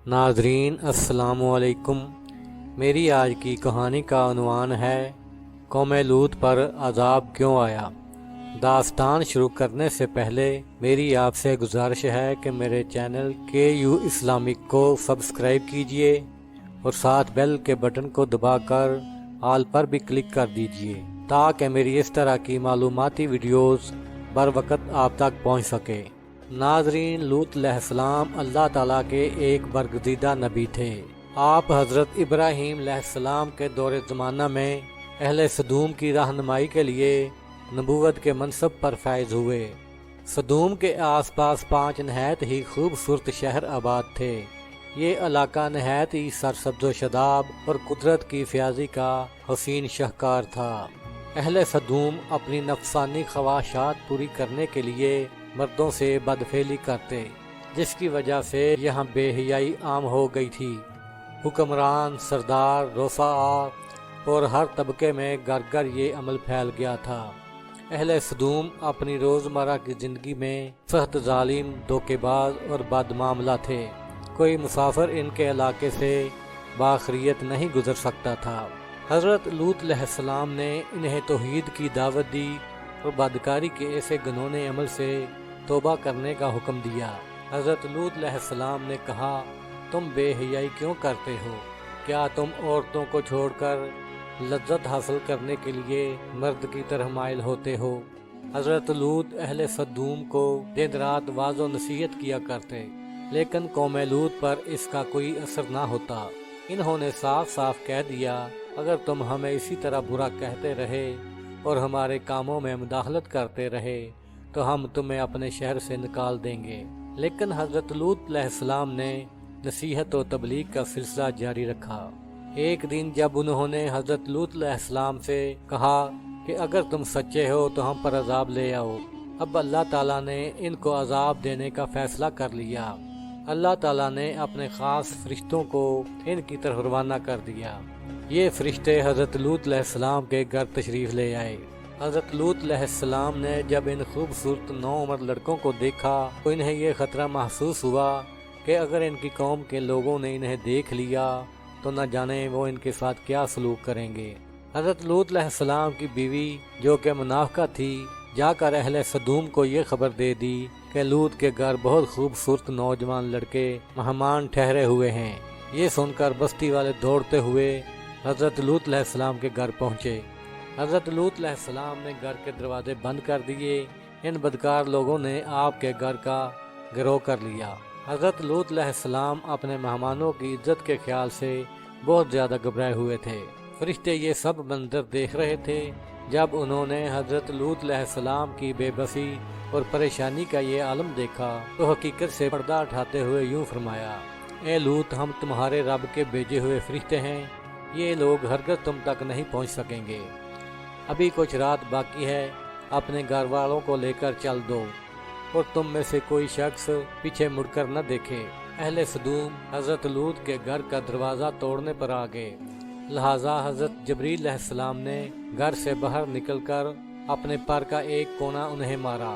ناظرین السلام علیکم۔ میری آج کی کہانی کا عنوان ہے قوم لوط پر عذاب کیوں آیا۔ داستان شروع کرنے سے پہلے میری آپ سے گزارش ہے کہ میرے چینل KU اسلامک کو سبسکرائب کیجئے اور ساتھ بیل کے بٹن کو دبا کر آل پر بھی کلک کر دیجئے تاکہ میری اس طرح کی معلوماتی ویڈیوز بر وقت آپ تک پہنچ سکے۔ ناظرین، لوط علیہ السلام اللہ تعالیٰ کے ایک برگزیدہ نبی تھے۔ آپ حضرت ابراہیم علیہ السلام کے دور زمانہ میں اہل سدوم کی رہنمائی کے لیے نبوت کے منصب پر فائز ہوئے۔ سدوم کے آس پاس 5 نہایت ہی خوبصورت شہر آباد تھے۔ یہ علاقہ نہایت ہی سرسبز و شاداب اور قدرت کی فیاضی کا حسین شاہکار تھا۔ اہل سدوم اپنی نفسانی خواہشات پوری کرنے کے لیے مردوں سے بدفعلی کرتے، جس کی وجہ سے یہاں بے حیائی عام ہو گئی تھی۔ حکمران، سردار، رؤساء اور ہر طبقے میں گھر گھر یہ عمل پھیل گیا تھا۔ اہل سدوم اپنی روزمرہ کی زندگی میں سخت ظالم، دھوکے باز اور بد معاملہ تھے۔ کوئی مسافر ان کے علاقے سے باخریت نہیں گزر سکتا تھا۔ حضرت لوط علیہ السلام نے انہیں توحید کی دعوت دی اور بدکاری کے ایسے گھنونے عمل سے توبہ کرنے کا حکم دیا۔ حضرت لوط علیہ السلام نے کہا، تم بے حیائی کیوں کرتے ہو؟ کیا تم عورتوں کو چھوڑ کر لذت حاصل کرنے کے لیے مرد کی طرح مائل ہوتے ہو؟ حضرت لوط اہل سدوم کو دن رات واعظ و نصیحت کیا کرتے، لیکن قوم لوط پر اس کا کوئی اثر نہ ہوتا۔ انہوں نے صاف صاف کہہ دیا، اگر تم ہمیں اسی طرح برا کہتے رہے اور ہمارے کاموں میں مداخلت کرتے رہے تو ہم تمہیں اپنے شہر سے نکال دیں گے۔ لیکن حضرت لوط علیہ السلام نے نصیحت و تبلیغ کا سلسلہ جاری رکھا۔ ایک دن جب انہوں نے حضرت لوط علیہ السلام سے کہا کہ اگر تم سچے ہو تو ہم پر عذاب لے آؤ، اب اللہ تعالیٰ نے ان کو عذاب دینے کا فیصلہ کر لیا۔ اللہ تعالیٰ نے اپنے خاص فرشتوں کو ان کی طرف روانہ کر دیا۔ یہ فرشتے حضرت لوط علیہ السلام کے گھر تشریف لے آئے۔ حضرت لوط علیہ السلام نے جب ان خوبصورت نوعمر لڑکوں کو دیکھا تو انہیں یہ خطرہ محسوس ہوا کہ اگر ان کی قوم کے لوگوں نے انہیں دیکھ لیا تو نہ جانے وہ ان کے ساتھ کیا سلوک کریں گے۔ حضرت لوط علیہ السلام کی بیوی جو کہ منافقہ تھی، جا کر اہل سدوم کو یہ خبر دے دی کہ لوط کے گھر بہت خوبصورت نوجوان لڑکے مہمان ٹھہرے ہوئے ہیں۔ یہ سن کر بستی والے دوڑتے ہوئے حضرت لوط علیہ السلام کے گھر پہنچے۔ حضرت لوط علیہ السلام نے گھر کے دروازے بند کر دیے۔ ان بدکار لوگوں نے آپ کے گھر کا گروہ کر لیا۔ حضرت لوط علیہ السلام اپنے مہمانوں کی عزت کے خیال سے بہت زیادہ گھبرائے ہوئے تھے۔ فرشتے یہ سب منظر دیکھ رہے تھے۔ جب انہوں نے حضرت لوط علیہ السلام کی بے بسی اور پریشانی کا یہ عالم دیکھا تو حقیقت سے پردہ اٹھاتے ہوئے یوں فرمایا، اے لوط، ہم تمہارے رب کے بھیجے ہوئے فرشتے ہیں۔ یہ لوگ ہرگز تم تک نہیں پہنچ سکیں گے۔ ابھی کچھ رات باقی ہے، اپنے گھر والوں کو لے کر چل دو اور تم میں سے کوئی شخص پیچھے مڑ کر نہ دیکھے۔ اہل سدوم حضرت لوط کے گھر کا دروازہ توڑنے پر آ گئے، لہٰذا حضرت جبریل علیہ السلام نے گھر سے باہر نکل کر اپنے پر کا ایک کونا انہیں مارا،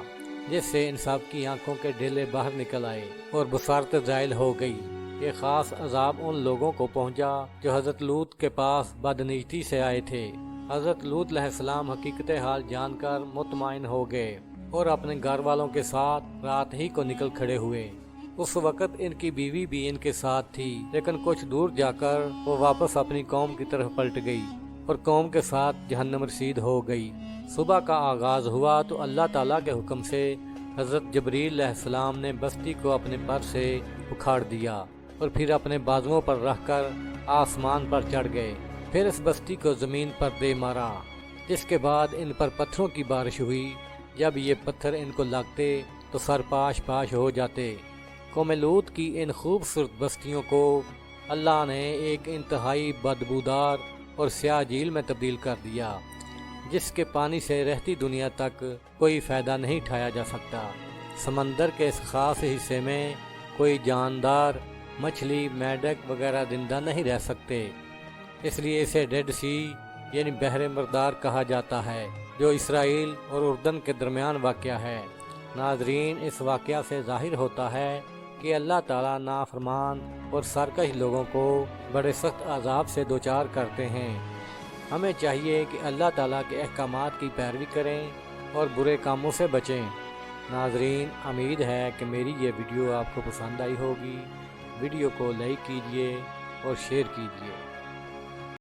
جس سے ان سب کی آنکھوں کے ڈھیلے باہر نکل آئے اور بصارت زائل ہو گئی۔ یہ خاص عذاب ان لوگوں کو پہنچا جو حضرت لوط کے پاس بدنیتی سے آئے تھے۔ حضرت لوط علیہ السلام حقیقت حال جان کر مطمئن ہو گئے اور اپنے گھر والوں کے ساتھ رات ہی کو نکل کھڑے ہوئے۔ اس وقت ان کی بیوی بھی ان کے ساتھ تھی، لیکن کچھ دور جا کر وہ واپس اپنی قوم کی طرف پلٹ گئی اور قوم کے ساتھ جہنم رسید ہو گئی۔ صبح کا آغاز ہوا تو اللہ تعالیٰ کے حکم سے حضرت جبریل علیہ السلام نے بستی کو اپنے پر سے اکھاڑ دیا اور پھر اپنے بازوؤں پر رکھ کر آسمان پر چڑھ گئے۔ پھر اس بستی کو زمین پر دے مارا، جس کے بعد ان پر پتھروں کی بارش ہوئی۔ جب یہ پتھر ان کو لگتے تو سر پاش پاش ہو جاتے۔ قوم لوط کی ان خوبصورت بستیوں کو اللہ نے ایک انتہائی بدبودار اور سیاہ جھیل میں تبدیل کر دیا، جس کے پانی سے رہتی دنیا تک کوئی فائدہ نہیں اٹھایا جا سکتا۔ سمندر کے اس خاص حصے میں کوئی جاندار، مچھلی، میڈک وغیرہ زندہ نہیں رہ سکتے، اس لیے اسے ڈیڈ سی یعنی بحر مردار کہا جاتا ہے، جو اسرائیل اور اردن کے درمیان واقع ہے۔ ناظرین، اس واقعہ سے ظاہر ہوتا ہے کہ اللہ تعالیٰ نافرمان اور سرکش لوگوں کو بڑے سخت عذاب سے دوچار کرتے ہیں۔ ہمیں چاہیے کہ اللہ تعالیٰ کے احکامات کی پیروی کریں اور برے کاموں سے بچیں۔ ناظرین، امید ہے کہ میری یہ ویڈیو آپ کو پسند آئی ہوگی۔ ویڈیو کو لائک کیجیے اور شیئر کیجیے۔